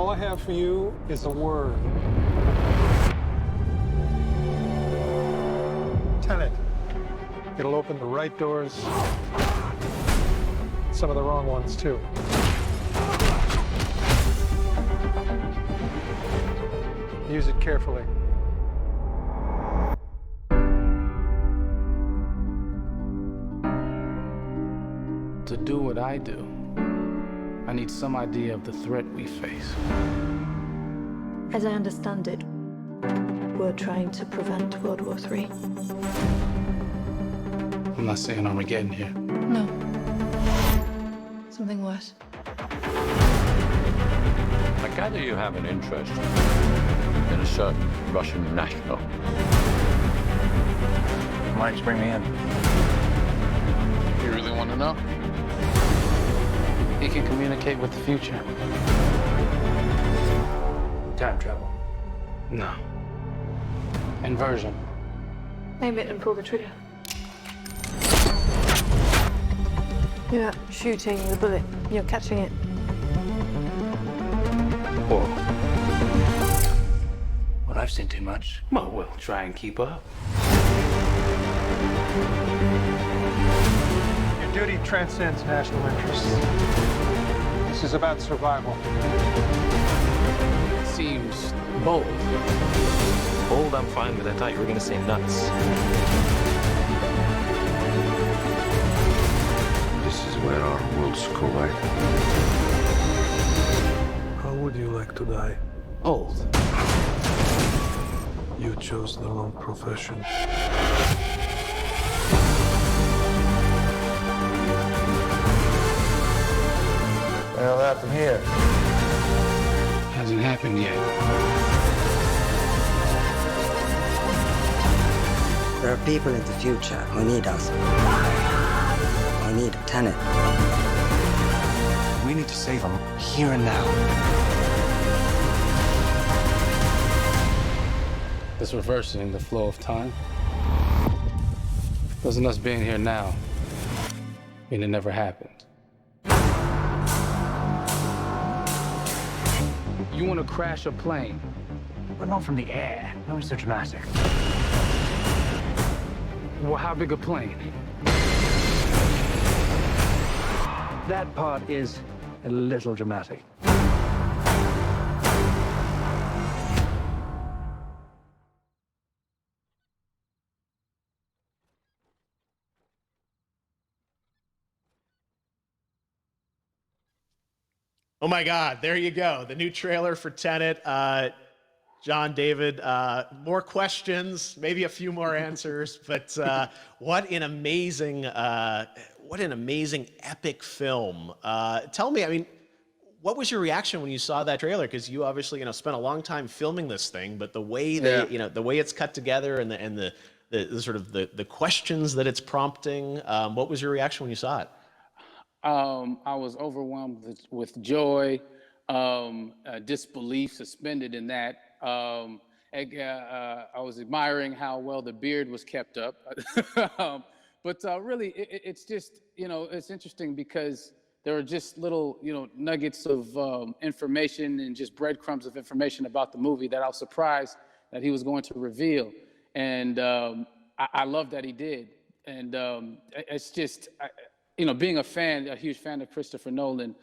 All I have for you is a word. Tenet. It'll open the right doors, some of the wrong ones, too. Use it carefully. To do what I do, I need some idea of the threat we face. As I understand it, we're trying to prevent World War III. I'm not saying Armageddon here. No. Something worse. I gather you have an interest in a certain Russian national. Why don't you bring me in? You really want to know? He can communicate with the future. Time travel. No. Inversion. Aim it and pull the trigger. You're not shooting the bullet, you're catching it. Whoa. Well, I've seen too much. Well, we'll try and keep up. Your duty transcends national interests. This is about survival. Seems bold. Bold, I'm fine with. I thought you were going to say nuts. This is where our worlds collide. How would you like to die? Old. You chose the wrong profession. Well, that from here. Hasn't happened yet. There are people in the future who need us. We need Tenet. We need to save them here and now. This reversing the flow of time. Doesn't us being here now mean it never happened? You want to crash a plane? But not from the air. No, it's so dramatic. Well, how big a plane? That part is a little dramatic. Oh my God, there you go. The new trailer for Tenet. John, David, more questions, maybe a few more answers, but what an amazing epic film. Tell me, I mean, what was your reaction when you saw that trailer? Because you obviously, spent a long time filming this thing, but the way the way it's cut together and the sort of the questions that it's prompting, what was your reaction when you saw it? I was overwhelmed with joy, disbelief, suspended in that. I was admiring how well the beard was kept up. But really, it's just, it's interesting because there are just little, nuggets of information and just breadcrumbs of information about the movie that I was surprised that he was going to reveal. And I love that he did. And it's just... being a huge fan of Christopher Nolan,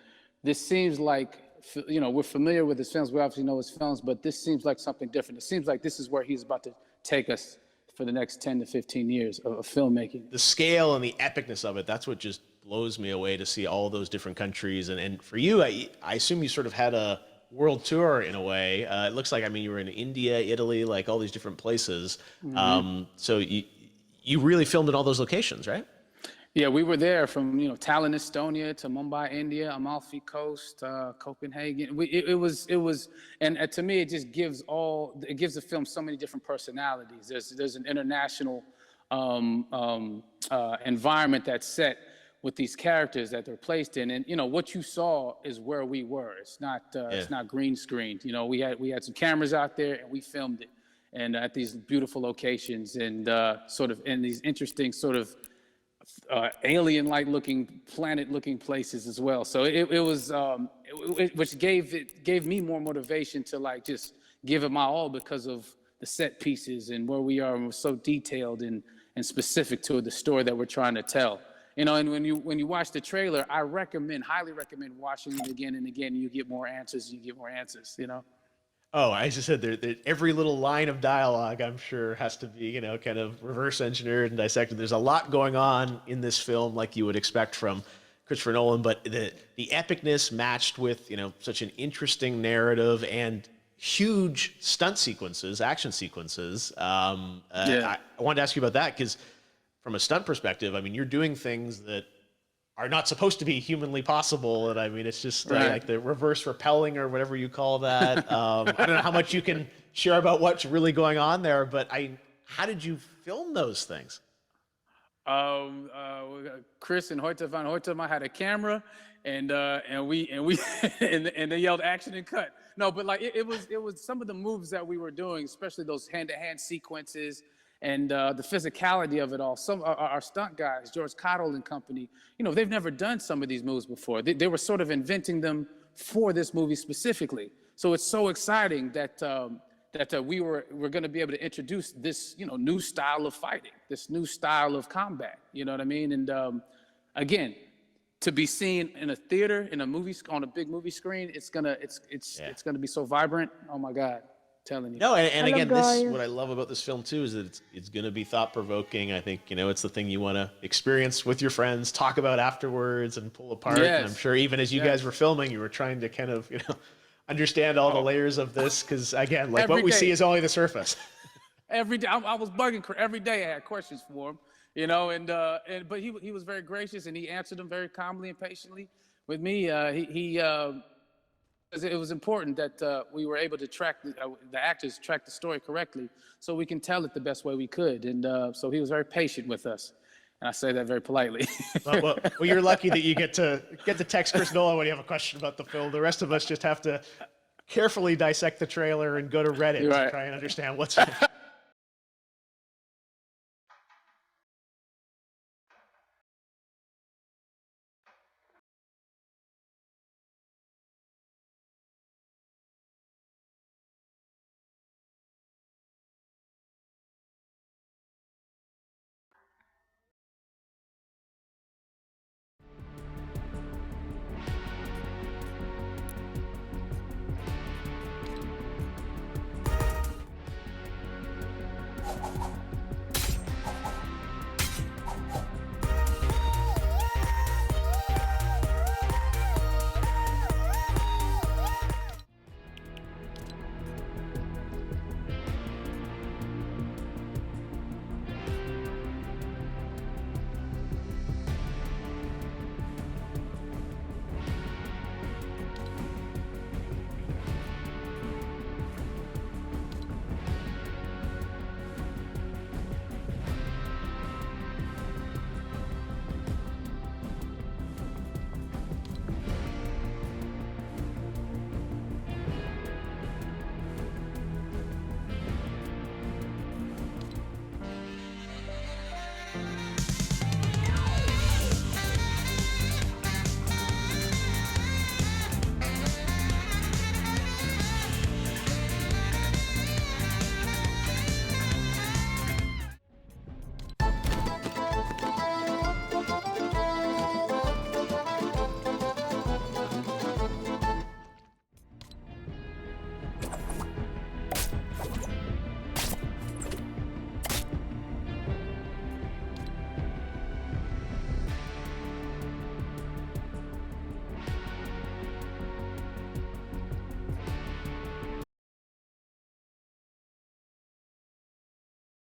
this seems like, we're familiar with his films. We obviously know his films, but this seems like something different. It seems like this is where he's about to take us for the next 10 to 15 years of filmmaking. The scale and the epicness of it, that's what just blows me away to see all those different countries. And for you, I assume you sort of had a world tour in a way. It looks like, you were in India, Italy, like all these different places. Mm-hmm. So you really filmed in all those locations, right? Yeah, we were there from Tallinn, Estonia, to Mumbai, India, Amalfi Coast, Copenhagen. It was, and to me, it just gives the film so many different personalities. There's an international environment that's set with these characters that they're placed in, and what you saw is where we were. It's not green screened. We had some cameras out there and we filmed it, and at these beautiful locations and sort of in these interesting sort of alien-like looking, planet-looking places as well. So which gave me more motivation to like just give it my all because of the set pieces and where we are, and we're so detailed and specific to the story that we're trying to tell. You know, and when you watch the trailer, I highly recommend watching it again and again. You get more answers. You know. Oh, as I said, every little line of dialogue, I'm sure, has to be, you know, kind of reverse engineered and dissected. There's a lot going on in this film, like you would expect from Christopher Nolan, but the epicness matched with, you know, such an interesting narrative and huge stunt sequences, action sequences. I wanted to ask you about that because, from a stunt perspective, I mean, you're doing things that are not supposed to be humanly possible. And I mean, it's just like the reverse rappelling or whatever you call that. I don't know how much you can share about what's really going on there, but how did you film those things? Chris and Hoyte van Hoytema had a camera, and they yelled action and cut. No, but like it was some of the moves that we were doing, especially those hand-to-hand sequences. And the physicality of it all. Some our stunt guys, George Cottle and company, you know, they've never done some of these moves before. They were sort of inventing them for this movie specifically. So it's so exciting that we're going to be able to introduce this, you know, new style of fighting, this new style of combat. You know what I mean? And again, to be seen in a theater, in a movie, on a big movie screen, it's gonna be so vibrant. Oh my God. Telling you. No, and again, what I love about this film too is that it's going to be thought-provoking. I think, you know, it's the thing you want to experience with your friends, talk about afterwards, and pull apart. Yes. And I'm sure even as you guys were filming, you were trying to kind of, you know, understand all the layers of this because, again, like what we see is only the surface. Every day, I was bugging every day. I had questions for him, you know, but he was very gracious and he answered them very calmly and patiently. With me, it was important that we were able to track the actors track the story correctly, so we can tell it the best way we could. And so he was very patient with us, and I say that very politely. well, you're lucky that you get to text Chris Nolan when you have a question about the film. The rest of us just have to carefully dissect the trailer and go to Reddit to try and understand what's.